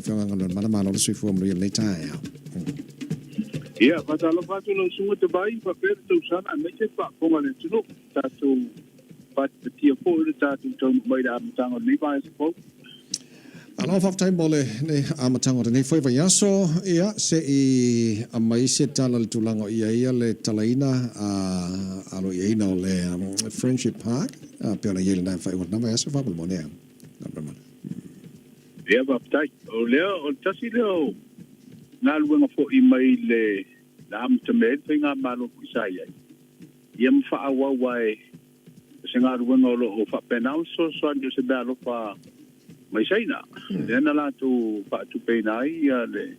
Afiangan Manamalo Swift later. Yeah, but I love to know soon to buy for fair to son and make it back for to look that to but the tier 4 that to by the Amtang of Levi's folk. A lot of time bole ne Amatang ne foi vai aso ia se I mai se tala tulango ia le talaina alo ia no le Friendship Park pela ia na fai na mai aso fa mo ne. Yeah, but o leo o tasi leo na luenga fo I mai le la amtamed finga malo kusai ia mfa awa wai singa luenga o fa penal so ande se dalo fa mai saina lena la tu pa tu penai ia le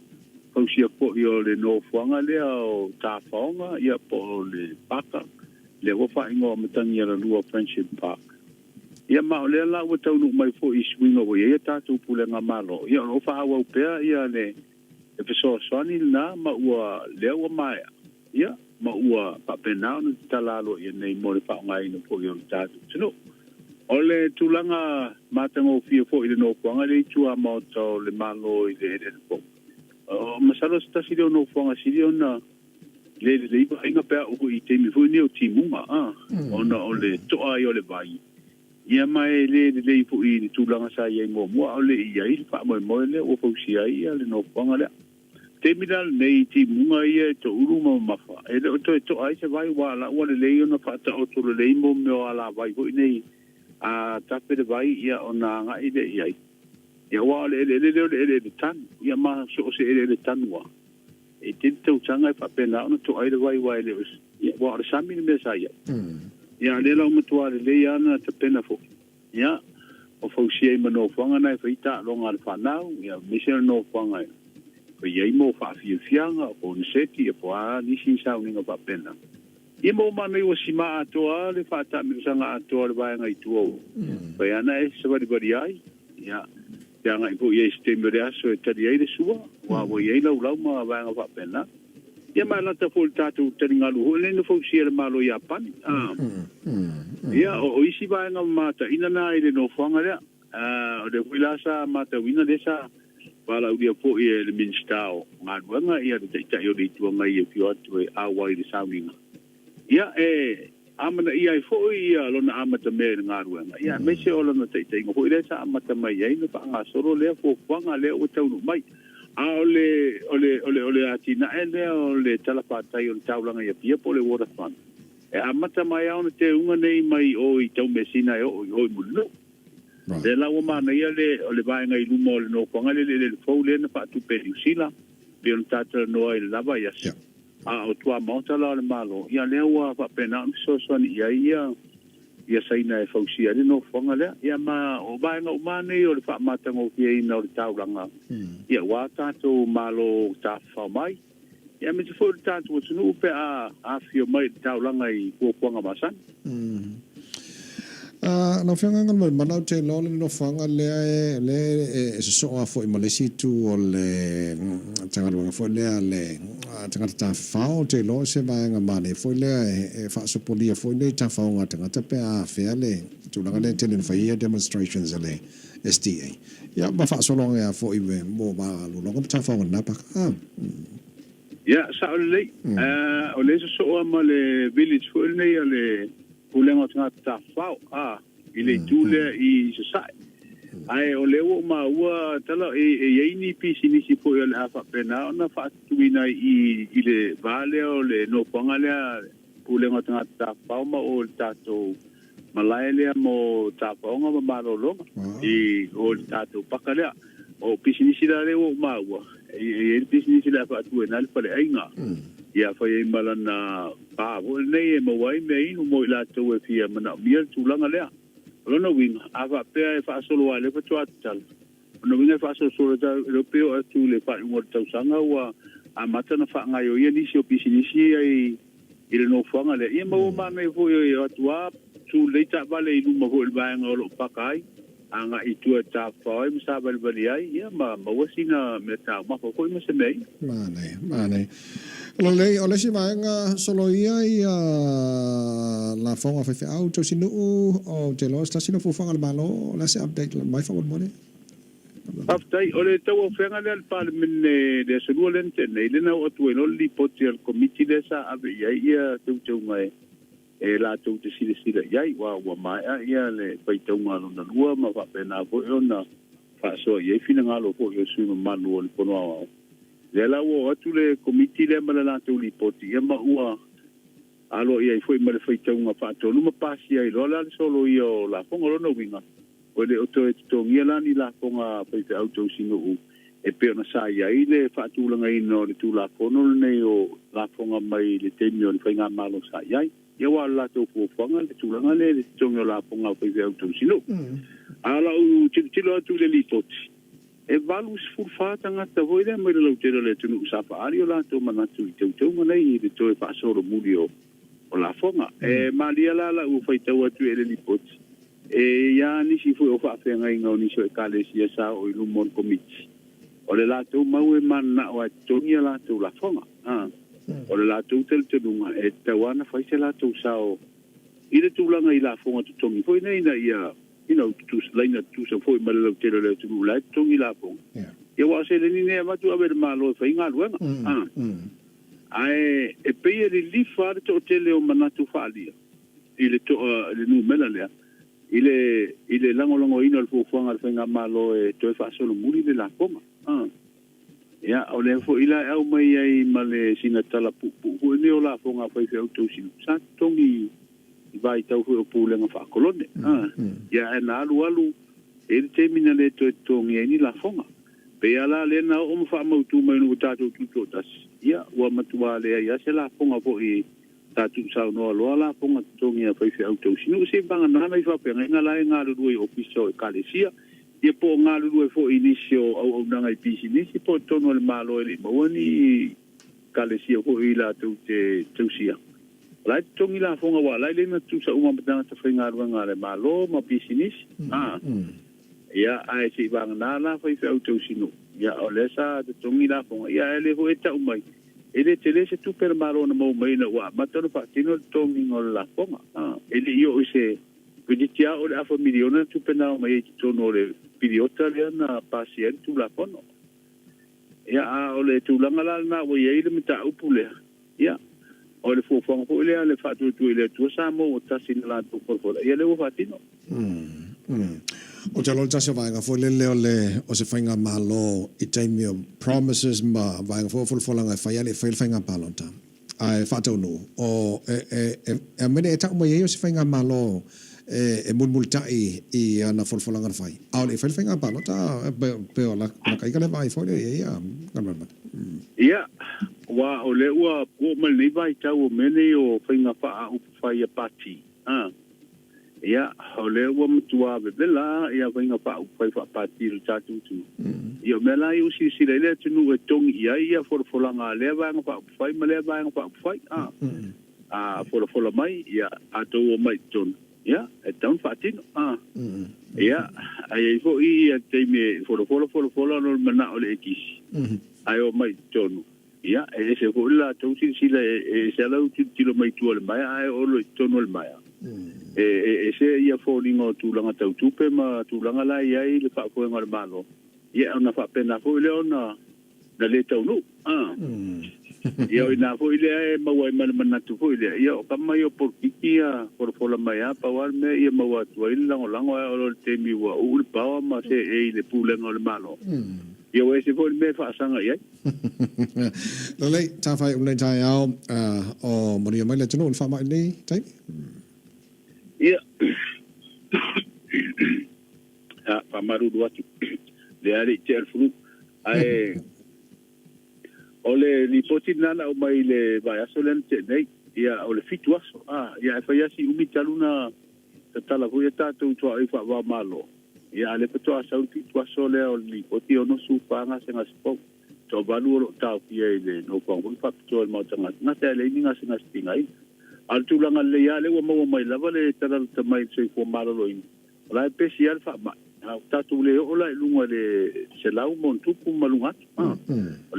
pausia po io le no fuanga le o ta fonga ia po le paka le wo fa ingo matangi la lua Friendship Park ia ma le la wo tau no mai fo I swinga wo ia ta tu pulenga malo ia o fa awa pe ia le e pe so soni na ma ua le o mai ia ma ua pa penao no talalo ia nei mo le fa ngai no po io ta tu ole tulanga matango fia fo I no kwanga le tua moto le malo I le po masalo sta si no kwanga si na le inga pe o I te mi fo ni o timunga ona ole to ai ole vai ia mai le fo I tulanga sa ia mo ole ia I fa mo le o fo si ai le no kwanga le te mi dal nei timunga ia to uruma mafa ele to ai se vai wala ole le ona fa ta o to le mo me ala vai fo nei tape de vai ia ona nga ide ia ia wa le tan ia ma so se le tan wa e tinto tanga fa pena ona to ai de vai wa le ia wa le sami me sa ia ia le lo mutua le ia na te pena fo ia o fo si ma no fanga na fa ita lo ngal fa na ia mission no fanga ko ia mo fa fi fianga o nseti e po a ni sin sa ni fa pena ia mo mana I o sima atoa le fata mi sanga atoa le vai ngai tuo vai ana e se vai ai ia ia ngai po ia stembe aso e tari ai le sua wa wo ia lau ma vai nga fa pena ia ma na ta fol tatu tari ngalu ho le no fo si le malo ia pan ia o isi vai nga mata ina na ile no fanga le o de wilasa mata wina desa wala udia po ia le minstao nga ia de ta yo di tuo ngai e pio atu e awai le sauninga ia amana ia fo ia lona amata me ngaruanga ia me se ola na tei ngo ile sa amata mai ai no pa nga soro le fo kwanga le o tau mai a ole atina ele ole talapata i o taulanga ia pia po le water fund amata mai ona te unga nei mai o I tau mesina o mulu le la o mana ia le ole vai ngai lumo le no kwanga le fo le na pa tu pe usila pe on tata no ai lava ia o tua mauta la le malo ia le ua pa pena so ni ia saina e fausia le no fonga le ia ma o ba nga umane o le fa mata ngo ki ina o taulanga ia wa tato malo ta fa mai ia me te fo tato tunu pe a fio mai taulanga I ko kwanga masan no fianga ngal manau te lo no fanga le so fo I Malaysia tu o le tanga fo le tanga ta fao te lo se va nga mane fo le fa so polia fo le ta fao nga tanga ta pe a fe le tu la le tele fa demonstrations le STA ya ba fa so lo nga fo I mo ba lo ngo ta fao na pa ya sa o le so ma le village fo le pulenga ta fao ile tule I sai ai o lewo ma ua tala e ni pisi ni si po le afa pena ona fa tuina I ile vale o le no panga le pulenga ta fao ma o tato malaile mo ta fao ma malolo I o tato pakale o pisi ni si la lewo ma ua e pisi ni si la fa tuina le pale ainga ia fa e malana pa o nei e mo wai me inu mo la to e fia mana miel tulanga le lona winga ava pe e fa solo ale fa tuatal no winga fa solo da europeo atu le fa ngor tau sanga wa a mata na fa ngai o ye ni si o pisi ni si ai ile no fanga le ia mo ma me fo yo atua tu le ta vale inu mo el ba ngolo pakai anga itu ta fa e sa bal bali ai ia ma wasina me ta ma ko me se nei mane o le si vaenga solo ia la fonga fe auto sinu o te lo sta sinu fu fanga malo la se update mai fa mo ne Aftai ole tau ofenga le parliament le solualente nei le na o tu no li potial committee le sa ave ia tu mai e la tu te sile ia wa mai ia le pai tau ngalo na lua ma va pena ko ona fa so ia fina ngalo ko yo su manu le pono le la o tu le committee le ma la tu li poti ia ma ua alo ia foi ma le fai tau nga fa to luma pasi ai lo la solo io la pongo no winga o le oto e tongia la ni la ponga pe te auto sino u e pe na sa ia ile fa tu langa ino le tu la pono nei o la ponga mai le temio le fainga malo sa ia ia wa la to po ponga le tu langa le tongia la ponga pe te auto sino ala u tilo tu le lipoti e valus furfata ngata voile mai le telo le tunu sa fa ario la to mana tu tu nei le to e fa solo mulio o la fonga e malia la u fai tau atu ele lipoti e ya ni si fu o fa fe ngai ngau ni so kale si sa o ilu mon komiti o le la tu mau e man na o tongia la tu la fonga o le la tu tel te dunga e tawana fai se la tu sa o ile tu langa i la fonga tu tongi foi nei na ia tu laina tu sa foi ma le tele le tu la tongi la fonga ia wa se le ni ne ma tu ave malo fai nga luenga ai e pe le li fa to tele o manatu falia ile to le nu mela le ile lango ino al fuanga fenga malo e to fa solo muri de la coma ya o le fo ila au mai ai male sina tala pu ne o la fonga fa fe auto sin sa tongi vai tau fu pu lenga fa kolone ya na alu e termina le to tongi ni la fonga pe ala le na o fa mau tu mai no tatu tu tas ya wa matua le ya se la fonga fo i tatu sa no lo la ponga tongi a fai auto sinu se banga na mai fa pe nga la nga lu i ofiso e kalesia e po nga lu fo inicio au nga i business po tono le malo e mo ni kalesia ko ila tu te tusia la tongi la fonga wa la le na tu sa uma bana ta fai nga le malo ma business ya ai se banga na la fai auto sinu ya olesa te tongi la fonga ya ele ho eta umai ele tele se tu per malo na mo mai na wa matano pa tino tongi ngol la fonga ele io se kuditia o la familia na tu pena mai ti tono le piliota le na pasien tu la fono ya ole tu langa la na wo ye le mita upule ya ole fo fonga po le fa tu le tu sa mo ta sin la tu por ya le wo fatino o te lo tasi vaenga fo lele o se whainga malo i teimi o promises ma vaenga fo fulfolanga whai ale whail whainga palota ai whatau no o e mene e tau mai o se whainga malo e mulmultai i ana fulfolanga whai au le whail whainga palota pe o la kaikale vai fo le ia ia wa o le ua o mali vai tau o mene o whainga wha upu whai a pati ia ole wa mtua bela ia vinga pa fai fa partir tatu tu ia mela eu si le tu e tong ia for langa leva nga pa fai ma leva nga pa fai for mai ia ato o mai ton ia e ton fatino ia ai fo ia te me for no mana ole ekis ai o mai ton ia e se fo la tu si le e se la tu tilo mai tu ole mai ai o lo ton ole mai e se ia folingo tu langa tau tupe ma tu langa la ia le fa ko ngor malo ia ona fa pena fo le ona na le tau no ia ina fo ile ma wai mana tu fo ile ia o kama yo por kikia por fola mai pa wal me ia ma wa tu ile lango o te mi wa u pa ma se e le pu le ngor malo ia we se fo me fa sanga ia lo le ta fai un le tai ao o mori mai le tino fa mai ni tai ia pamaru do atu le ali ter fru ai ole li poti nana o mai le vai asolen te nei ia ole fitu aso ia fa ia si umi taluna tala vo eta tu to ai fa va malo ia le peto asa uti tu aso le o li poti ono su panga senga spo to valu ta ia le no ko fa to el motanga na te le ninga senga stingai al tu langa le ya le wa mo mai lava le tala ta mai se ko malo lo in la especial fa ma ta tu le o la lunga le se la un montu ku malunga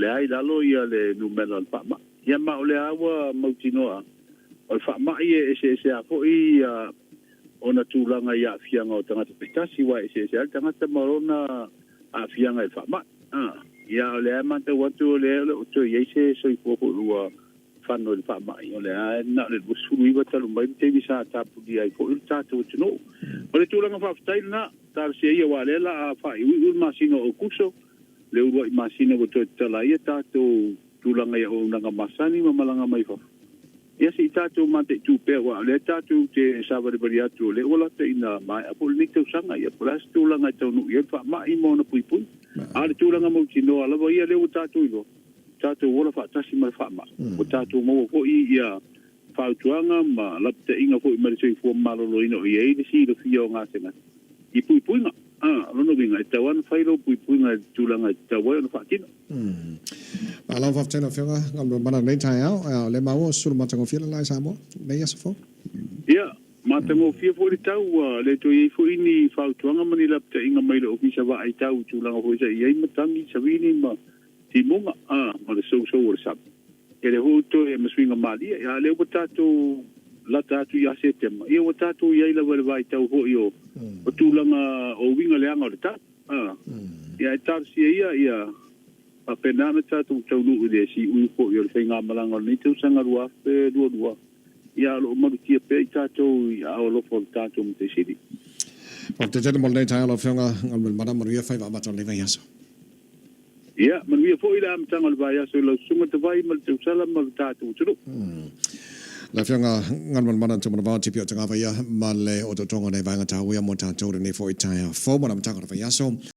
le ai la lo ya le numero al fa ma ya ma le awa mautinoa o fa ma ye se a fo i ona tu langa ya fianga o tanga te pitasi wa se tanga te marona a fianga fa ma ia le ma te watu le o to ye se so I po lua fanno le fa ma io le na le busuri wa talu mai te visa ta pu ai po il tato tu no o le tulanga fa stai na tar se ia wa le la fa I u masino o kuso le u masino o to tala ia tato tulanga ia o nanga masani ma malanga mai fa ia si tato ma te tu pe wa le tato te sa va de bariatu le ola te ina mai a po le te sanga ia plas tulanga te no ia fa ma I mo na pui pui a le tulanga mo tino ala va ia le o tato ilo tato wola fa tasi mai fa ma o tato mo ko ia fa tuanga ma la te inga ko mai se fo malo lo ino ia I si lo fio nga tena I pui pui nga lo no vinga te wan fa lo pui pui nga tulanga te wa no fa kino ala fa tena fenga ngal mana nei tai au le mawo sur mata ko fila lai Samoa nei asfo ia mata ngo fia fo tau le to I fo ini fa tuanga mani la te inga mai lo ofisa va ai tau tulanga ho sa ia matangi savini ma timonga ma le so o sa ele hoto e maswinga mali ya le tato la tato ya setema ia o tato ia ila vai tau ho io o tulanga o winga le anga o tato ia tato ia a penana tato tau nu de si u po yo le nga malanga ni tu sanga rua pe dua ia lo ma ki pe tato ia o lo fo tato mo te sidi o te tene mo nei tai lo fenga ngal mana maria fai va mata le vai aso ia man wi fo ila am tangal vai aso lo sunga te vai mal te sala mal tato tu la fianga ngal mana te mana Tipi Autagavaia ma le o to tonga nei vanga tau ia mo tato nei fo I tai fo mana mtanga vai aso